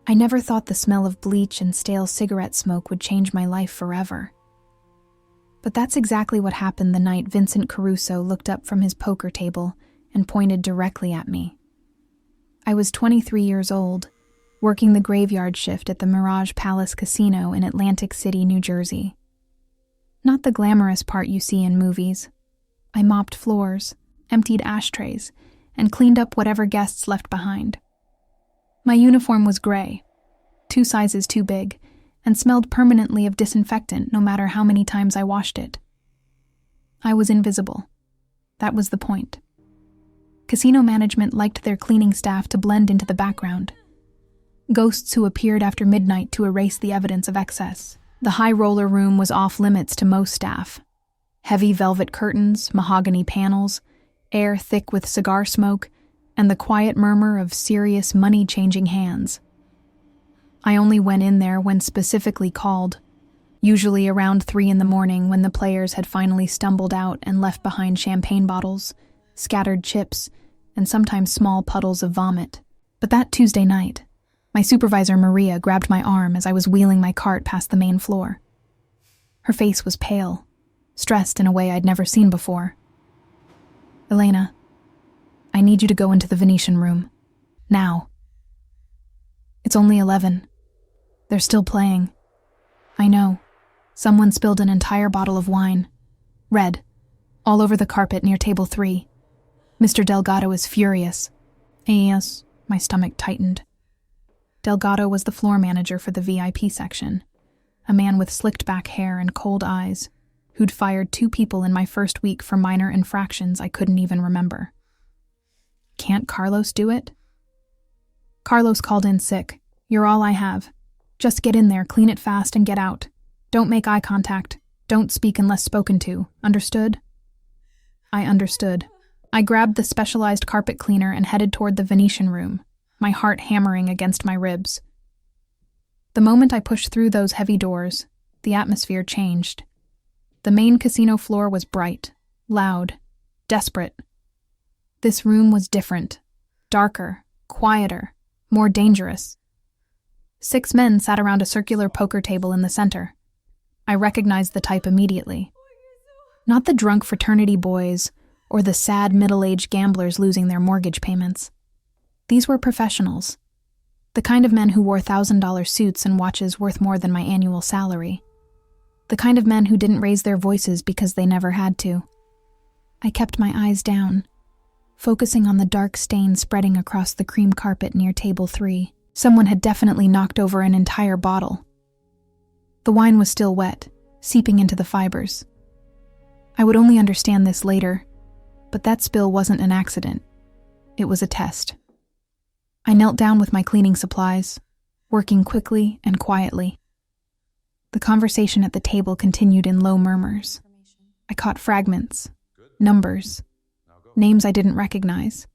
I never thought the smell of bleach and stale cigarette smoke would change my life forever. But that's exactly what happened the night Vincent Caruso looked up from his poker table and pointed directly at me. I was 23 years old, working the graveyard shift at the Mirage Palace Casino in Atlantic City, New Jersey. Not the glamorous part you see in movies. I mopped floors, emptied ashtrays, and cleaned up whatever guests left behind. My uniform was gray, 2 sizes too big, and smelled permanently of disinfectant no matter how many times I washed it. I was invisible. That was the point. Casino management liked their cleaning staff to blend into the background. Ghosts who appeared after midnight to erase the evidence of excess. The high roller room was off limits to most staff. Heavy velvet curtains, mahogany panels, air thick with cigar smoke, and the quiet murmur of serious money-changing hands. I only went in there when specifically called, usually around 3 in the morning when the players had finally stumbled out and left behind champagne bottles, scattered chips, and sometimes small puddles of vomit. But that Tuesday night, my supervisor Maria grabbed my arm as I was wheeling my cart past the main floor. Her face was pale, stressed in a way I'd never seen before. "Elena, I need you to go into the Venetian room. Now." "It's only 11. They're still playing." "I know. Someone spilled an entire bottle of wine. Red. All over the carpet near table 3. Mr. Delgado is furious." "Yes." My stomach tightened. Delgado was the floor manager for the VIP section, a man with slicked-back hair and cold eyes, who'd fired 2 people in my first week for minor infractions I couldn't even remember. "Can't Carlos do it?" "Carlos called in sick. You're all I have. Just get in there, clean it fast, and get out. Don't make eye contact. Don't speak unless spoken to. Understood?" I understood. I grabbed the specialized carpet cleaner and headed toward the Venetian room, my heart hammering against my ribs. The moment I pushed through those heavy doors, the atmosphere changed. The main casino floor was bright, loud, desperate. This room was different, darker, quieter, more dangerous. 6 men sat around a circular poker table in the center. I recognized the type immediately. Not the drunk fraternity boys or the sad middle-aged gamblers losing their mortgage payments. These were professionals, the kind of men who wore $1,000 suits and watches worth more than my annual salary. The kind of men who didn't raise their voices because they never had to. I kept my eyes down, focusing on the dark stain spreading across the cream carpet near table 3. Someone had definitely knocked over an entire bottle. The wine was still wet, seeping into the fibers. I would only understand this later, but that spill wasn't an accident. It was a test. I knelt down with my cleaning supplies, working quickly and quietly. The conversation at the table continued in low murmurs. I caught fragments, numbers, names I didn't recognize.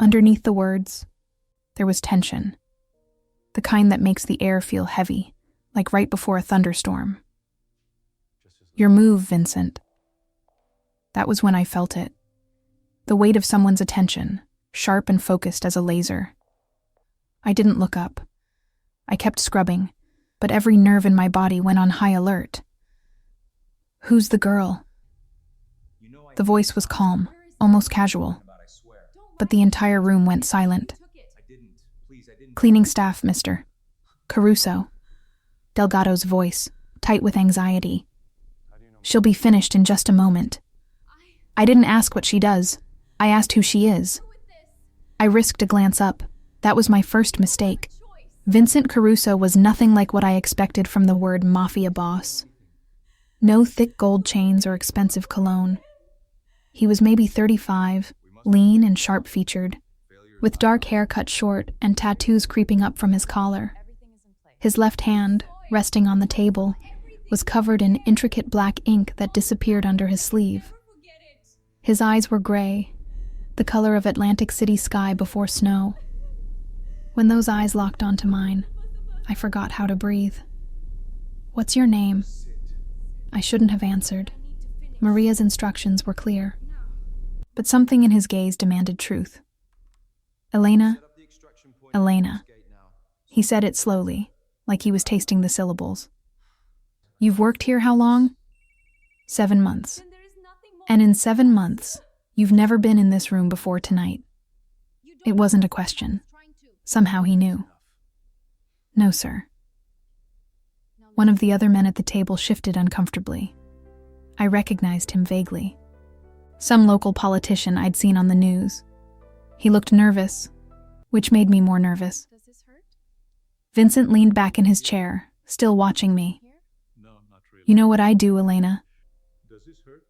Underneath the words, there was tension, the kind that makes the air feel heavy, like right before a thunderstorm. "Your move, Vincent." That was when I felt it. The weight of someone's attention, sharp and focused as a laser. I didn't look up. I kept scrubbing, but every nerve in my body went on high alert. "Who's the girl?" The voice was calm, almost casual, but the entire room went silent. "Cleaning staff, Mr. Caruso." Delgado's voice, tight with anxiety. "She'll be finished in just a moment." I didn't ask what she does. I asked who she is. I risked a glance up. That was my first mistake. Vincent Caruso was nothing like what I expected from the word mafia boss. No thick gold chains or expensive cologne. He was maybe 35, lean and sharp-featured, with dark hair cut short and tattoos creeping up from his collar. His left hand, resting on the table, was covered in intricate black ink that disappeared under his sleeve. His eyes were gray, the color of Atlantic City sky before snow. When those eyes locked onto mine, I forgot how to breathe. "What's your name?" I shouldn't have answered. Maria's instructions were clear. But something in his gaze demanded truth. "Elena, Elena." He said it slowly, like he was tasting the syllables. You've worked here how long? 7 months. And in 7 months, you've never been in this room before tonight. It wasn't a question. Somehow he knew. No, sir. One of the other men at the table shifted uncomfortably. I recognized him vaguely. Some local politician I'd seen on the news. He looked nervous, which made me more nervous. Vincent leaned back in his chair, still watching me. You know what I do, Elena?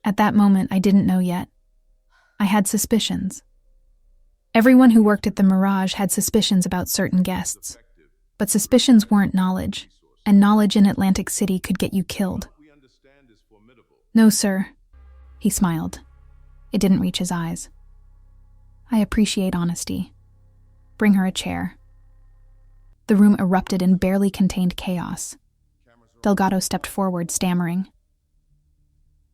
At that moment, I didn't know yet. I had suspicions. Everyone who worked at the Mirage had suspicions about certain guests. But suspicions weren't knowledge, and knowledge in Atlantic City could get you killed. No, sir. He smiled. It didn't reach his eyes. I appreciate honesty. Bring her a chair. The room erupted in barely contained chaos. Delgado stepped forward, stammering.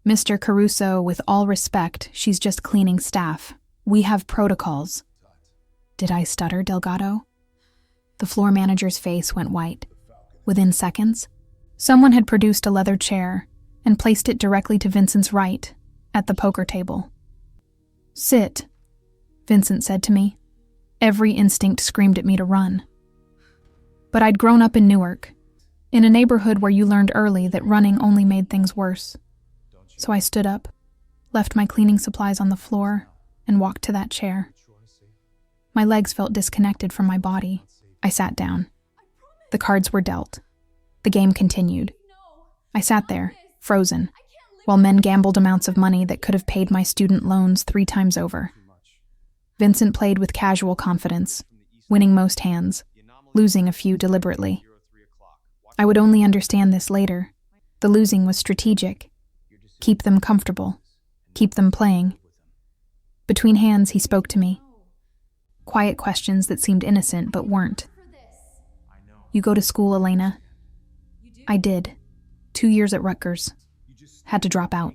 Mr. Caruso, with all respect, she's just cleaning staff. We have protocols. Did I stutter, Delgado? The floor manager's face went white. Within seconds, someone had produced a leather chair and placed it directly to Vincent's right, at the poker table. Sit, Vincent said to me. Every instinct screamed at me to run. But I'd grown up in Newark, in a neighborhood where you learned early that running only made things worse. So I stood up, left my cleaning supplies on the floor, and walked to that chair. My legs felt disconnected from my body. I sat down. The cards were dealt. The game continued. I sat there, frozen, while men gambled amounts of money that could have paid my student loans 3 times over. Vincent played with casual confidence, winning most hands, losing a few deliberately. I would only understand this later. The losing was strategic. Keep them comfortable. Keep them playing. Between hands, he spoke to me. Quiet questions that seemed innocent but weren't. You go to school, Elena? I did. 2 years at Rutgers. Had to drop out.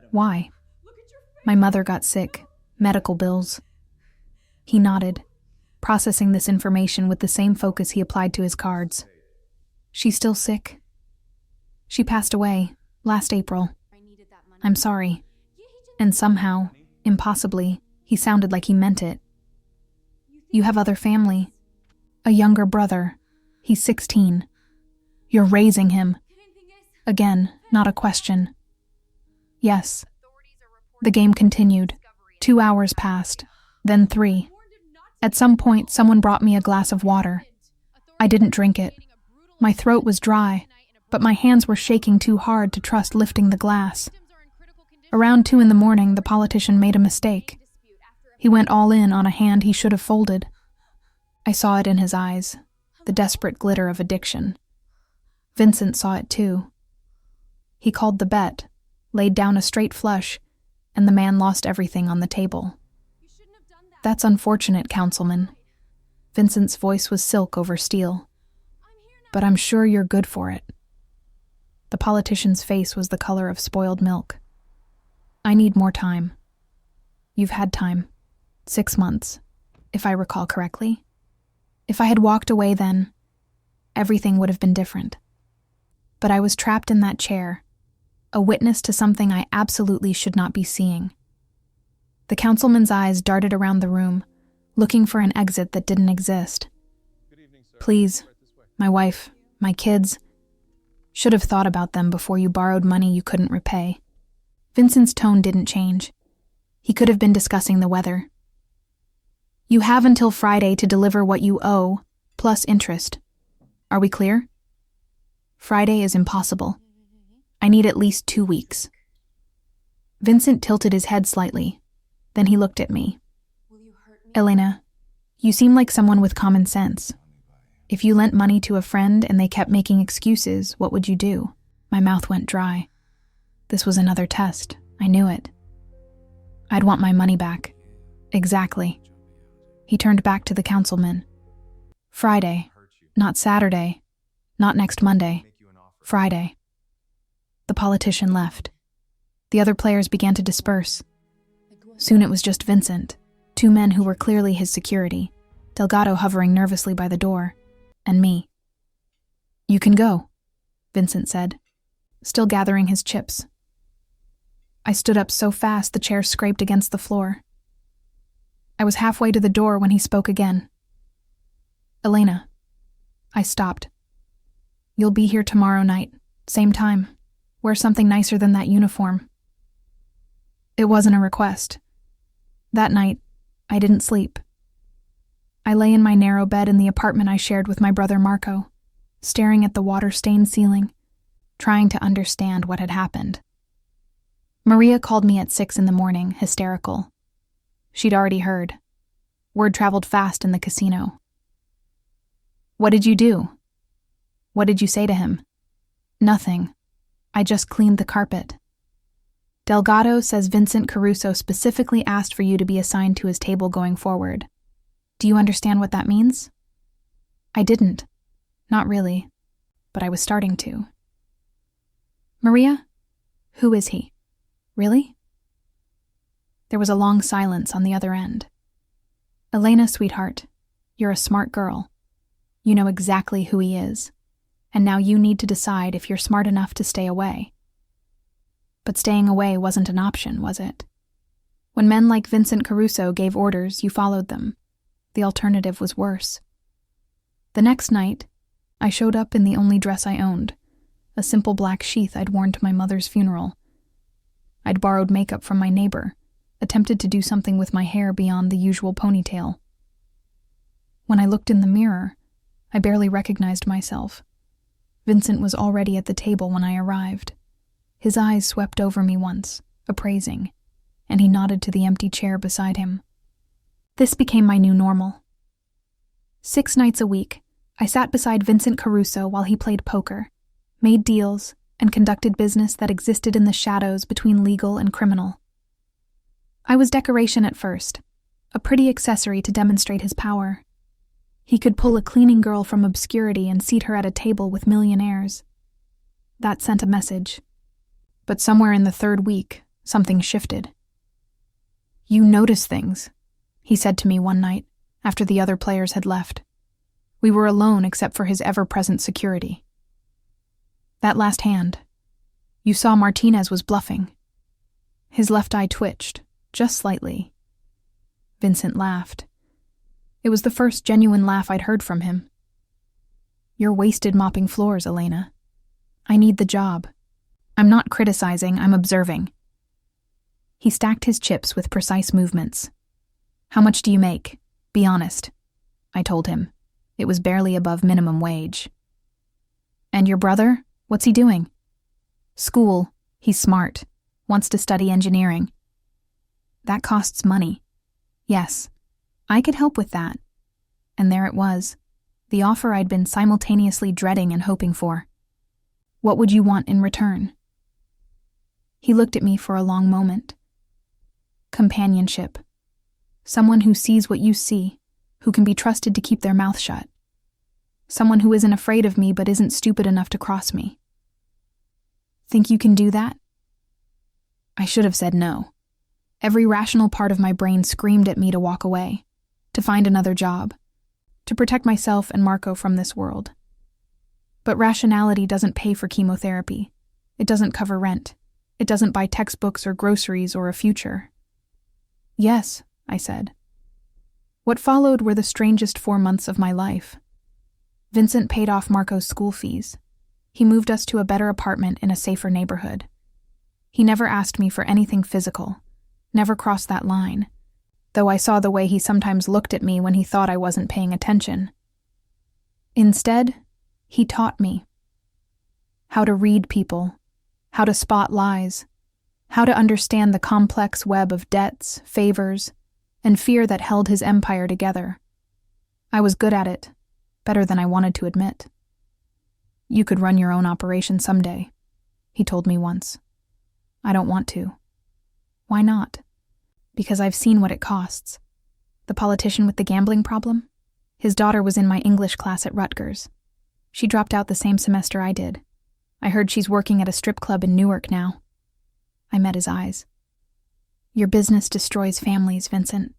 Why? My mother got sick. Medical bills. He nodded, processing this information with the same focus he applied to his cards. She's still sick. She passed away last April. I'm sorry. And somehow, impossibly, he sounded like he meant it. You have other family. A younger brother. He's 16. You're raising him. Again, not a question. Yes. The game continued. 2 hours passed, then 3. At some point, someone brought me a glass of water. I didn't drink it. My throat was dry, but my hands were shaking too hard to trust lifting the glass. Around 2 in the morning, the politician made a mistake. He went all in on a hand he should have folded. I saw it in his eyes, the desperate glitter of addiction. Vincent saw it too. He called the bet, laid down a straight flush, and the man lost everything on the table. That's unfortunate, Councilman. Vincent's voice was silk over steel. But I'm sure you're good for it. The politician's face was the color of spoiled milk. I need more time. You've had time. 6 months, if I recall correctly. If I had walked away then, everything would have been different. But I was trapped in that chair, a witness to something I absolutely should not be seeing. The councilman's eyes darted around the room, looking for an exit that didn't exist. Please, my wife, my kids, should have thought about them before you borrowed money you couldn't repay. Vincent's tone didn't change. He could have been discussing the weather. You have until Friday to deliver what you owe, plus interest. Are we clear? Friday is impossible. I need at least 2 weeks. Vincent tilted his head slightly. Then he looked at me. Elena, you seem like someone with common sense. If you lent money to a friend and they kept making excuses, what would you do? My mouth went dry. This was another test. I knew it. I'd want my money back. Exactly. He turned back to the councilman. Friday, not Saturday, not next Monday. Friday. The politician left. The other players began to disperse. Soon it was just Vincent, 2 men who were clearly his security, Delgado hovering nervously by the door. and me. "You can go," Vincent said, still gathering his chips. I stood up so fast the chair scraped against the floor. I was halfway to the door when he spoke again. "Elena." I stopped. "You'll be here tomorrow night, same time. Wear something nicer than that uniform." It wasn't a request. That night, I didn't sleep. I lay in my narrow bed in the apartment I shared with my brother Marco, staring at the water-stained ceiling, trying to understand what had happened. Maria called me at 6 a.m, hysterical. She'd already heard. Word traveled fast in the casino. "What did you do?" "What did you say to him?" "Nothing. I just cleaned the carpet." "Delgado says Vincent Caruso specifically asked for you to be assigned to his table going forward. Do you understand what that means?" I didn't. Not really. But I was starting to. "Maria, who is he? Really?" There was a long silence on the other end. "Elena, sweetheart, you're a smart girl. You know exactly who he is. And now you need to decide if you're smart enough to stay away." But staying away wasn't an option, was it? When men like Vincent Caruso gave orders, you followed them. The alternative was worse. The next night, I showed up in the only dress I owned, a simple black sheath I'd worn to my mother's funeral. I'd borrowed makeup from my neighbor, attempted to do something with my hair beyond the usual ponytail. When I looked in the mirror, I barely recognized myself. Vincent was already at the table when I arrived. His eyes swept over me once, appraising, and he nodded to the empty chair beside him. This became my new normal. 6 nights a week, I sat beside Vincent Caruso while he played poker, made deals, and conducted business that existed in the shadows between legal and criminal. I was decoration at first, a pretty accessory to demonstrate his power. He could pull a cleaning girl from obscurity and seat her at a table with millionaires. That sent a message. But somewhere in the 3rd week, something shifted. "You notice things," he said to me one night, after the other players had left. We were alone except for his ever-present security. "That last hand. You saw Martinez was bluffing." His left eye twitched, just slightly. Vincent laughed. It was the first genuine laugh I'd heard from him. "You're wasted mopping floors, Elena. I need the job. I'm not criticizing, I'm observing." He stacked his chips with precise movements. "How much do you make? Be honest." I told him. It was barely above minimum wage. "And your brother? What's he doing?" "School. He's smart. Wants to study engineering." "That costs money." "Yes. I could help with that." And there it was, the offer I'd been simultaneously dreading and hoping for. "What would you want in return?" He looked at me for a long moment. "Companionship. Someone who sees what you see, who can be trusted to keep their mouth shut. Someone who isn't afraid of me but isn't stupid enough to cross me." "Think you can do that?" I should have said no. Every rational part of my brain screamed at me to walk away, to find another job, to protect myself and Marco from this world. But rationality doesn't pay for chemotherapy. It doesn't cover rent. It doesn't buy textbooks or groceries or a future. "Yes," I said. What followed were the strangest 4 months of my life. Vincent paid off Marco's school fees. He moved us to a better apartment in a safer neighborhood. He never asked me for anything physical, never crossed that line, though I saw the way he sometimes looked at me when he thought I wasn't paying attention. Instead, he taught me how to read people, how to spot lies, how to understand the complex web of debts, favors, and fear that held his empire together. I was good at it, better than I wanted to admit. "You could run your own operation someday," he told me once. "I don't want to." "Why not?" "Because I've seen what it costs. The politician with the gambling problem? His daughter was in my English class at Rutgers. She dropped out the same semester I did. I heard she's working at a strip club in Newark now." I met his eyes. "Your business destroys families, Vincent."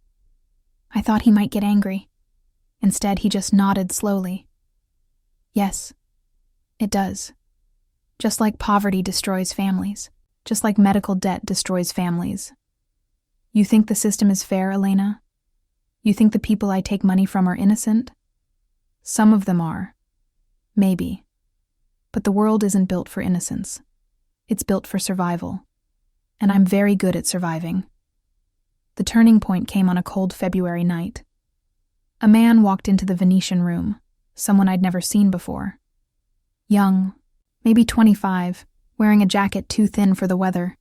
I thought he might get angry. Instead, he just nodded slowly. Yes, it does. Just like poverty destroys families. Just like medical debt destroys families. You think the system is fair, Elena? You think the people I take money from are innocent? Some of them are. Maybe. But the world isn't built for innocence. It's built for survival. And I'm very good at surviving. The turning point came on a cold February night. A man walked into the Venetian room, someone I'd never seen before. Young, maybe 25, wearing a jacket too thin for the weather.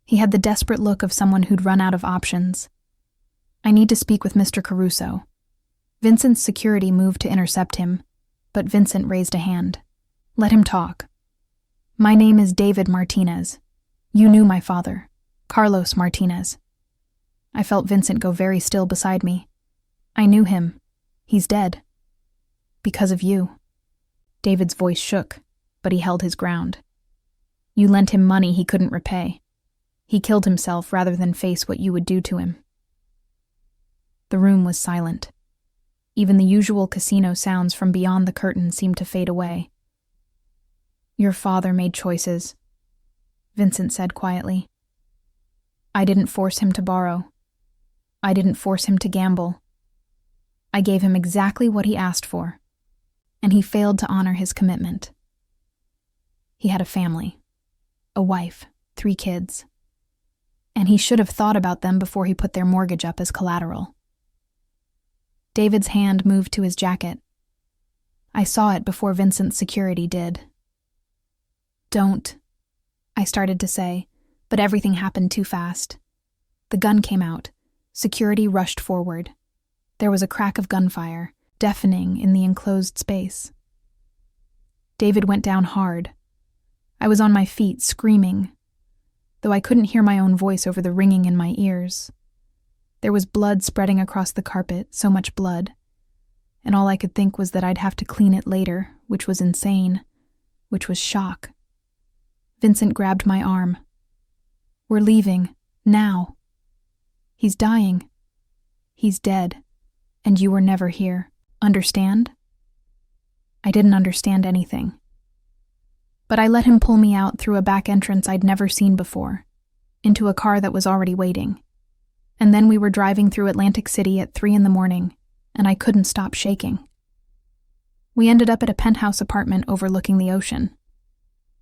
He had the desperate look of someone who'd run out of options. I need to speak with Mr. Caruso. Vincent's security moved to intercept him, but Vincent raised a hand. Let him talk. My name is David Martinez. You knew my father, Carlos Martinez. I felt Vincent go very still beside me. I knew him. He's dead. Because of you. David's voice shook, but he held his ground. You lent him money he couldn't repay. He killed himself rather than face what you would do to him. The room was silent. Even the usual casino sounds from beyond the curtain seemed to fade away. Your father made choices, Vincent said quietly. I didn't force him to borrow. I didn't force him to gamble. I gave him exactly what he asked for, and he failed to honor his commitment. He had a family, a wife, 3 kids, and he should have thought about them before he put their mortgage up as collateral. David's hand moved to his jacket. I saw it before Vincent's security did. Don't, I started to say, but everything happened too fast. The gun came out. Security rushed forward. There was a crack of gunfire, deafening in the enclosed space. David went down hard. I was on my feet, screaming, though I couldn't hear my own voice over the ringing in my ears. There was blood spreading across the carpet, so much blood, and all I could think was that I'd have to clean it later, which was insane, which was shock. Vincent grabbed my arm. We're leaving, now. He's dying. He's dead, and you were never here. Understand? I didn't understand anything. But I let him pull me out through a back entrance I'd never seen before, into a car that was already waiting. And then we were driving through Atlantic City at 3 a.m, and I couldn't stop shaking. We ended up at a penthouse apartment overlooking the ocean.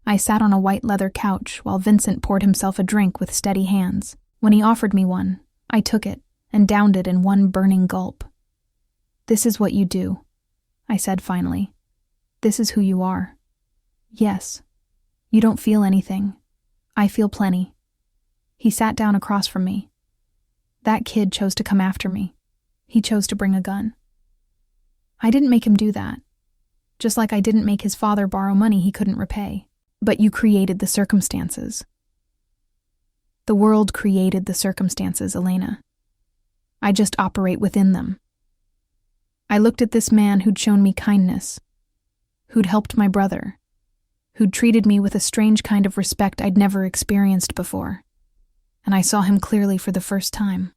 I sat on a white leather couch while Vincent poured himself a drink with steady hands. When he offered me one, I took it and downed it in one burning gulp. This is what you do, I said finally. This is who you are. Yes. You don't feel anything. I feel plenty. He sat down across from me. That kid chose to come after me. He chose to bring a gun. I didn't make him do that. Just like I didn't make his father borrow money he couldn't repay. But you created the circumstances. The world created the circumstances, Elena. I just operate within them. I looked at this man who'd shown me kindness, who'd helped my brother, who'd treated me with a strange kind of respect I'd never experienced before, and I saw him clearly for the first time.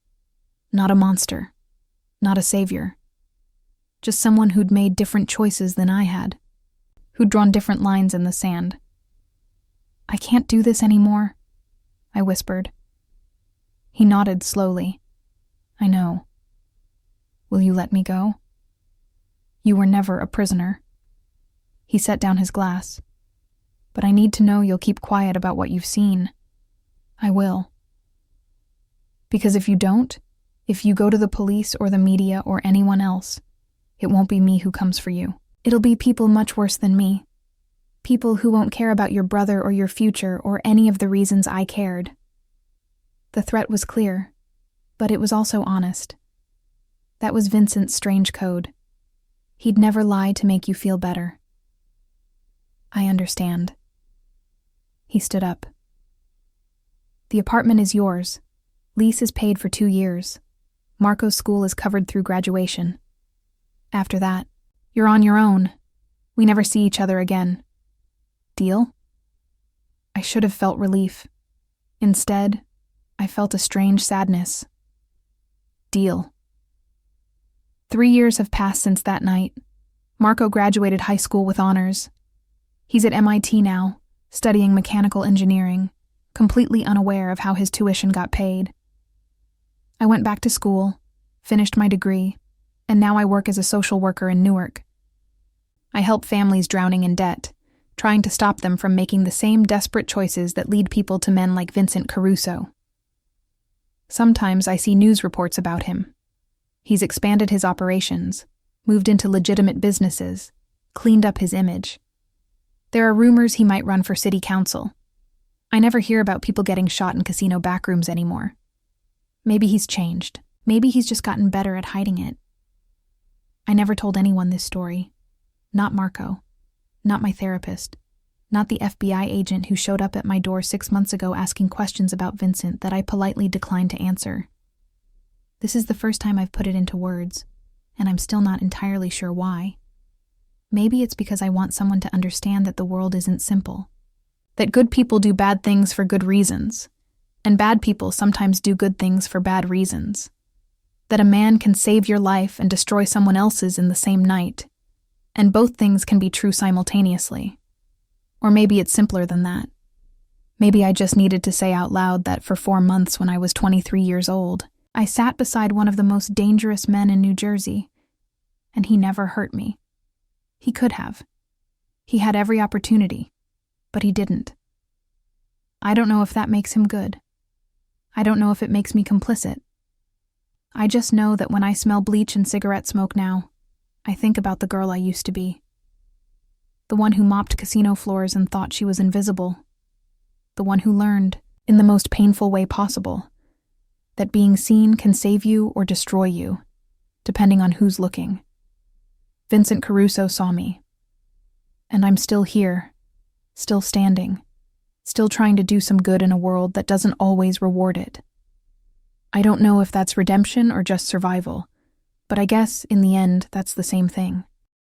Not a monster, not a savior, just someone who'd made different choices than I had, who'd drawn different lines in the sand. I can't do this anymore, I whispered. He nodded slowly. I know. Will you let me go? You were never a prisoner. He set down his glass. But I need to know you'll keep quiet about what you've seen. I will. Because if you don't, if you go to the police or the media or anyone else, it won't be me who comes for you. It'll be people much worse than me. People who won't care about your brother or your future or any of the reasons I cared. The threat was clear, but it was also honest. That was Vincent's strange code. He'd never lie to make you feel better. I understand. He stood up. The apartment is yours. Lease is paid for 2 years. Marco's school is covered through graduation. After that, you're on your own. We never see each other again. Deal? I should have felt relief. Instead, I felt a strange sadness. Deal. 3 years have passed since that night. Marco graduated high school with honors. He's at MIT now, studying mechanical engineering, completely unaware of how his tuition got paid. I went back to school, finished my degree, and now I work as a social worker in Newark. I help families drowning in debt, trying to stop them from making the same desperate choices that lead people to men like Vincent Caruso. Sometimes I see news reports about him. He's expanded his operations, moved into legitimate businesses, cleaned up his image. There are rumors he might run for city council. I never hear about people getting shot in casino backrooms anymore. Maybe he's changed. Maybe he's just gotten better at hiding it. I never told anyone this story. Not Marco. Not my therapist. Not the FBI agent who showed up at my door 6 months ago asking questions about Vincent that I politely declined to answer. This is the first time I've put it into words, and I'm still not entirely sure why. Maybe it's because I want someone to understand that the world isn't simple. That good people do bad things for good reasons, and bad people sometimes do good things for bad reasons. That a man can save your life and destroy someone else's in the same night, and both things can be true simultaneously. Or maybe it's simpler than that. Maybe I just needed to say out loud that for 4 months when I was 23 years old, I sat beside one of the most dangerous men in New Jersey, and he never hurt me. He could have. He had every opportunity, but he didn't. I don't know if that makes him good. I don't know if it makes me complicit. I just know that when I smell bleach and cigarette smoke now, I think about the girl I used to be. The one who mopped casino floors and thought she was invisible. The one who learned, in the most painful way possible, that being seen can save you or destroy you, depending on who's looking. Vincent Caruso saw me. And I'm still here, still standing, still trying to do some good in a world that doesn't always reward it. I don't know if that's redemption or just survival, but I guess, in the end, that's the same thing.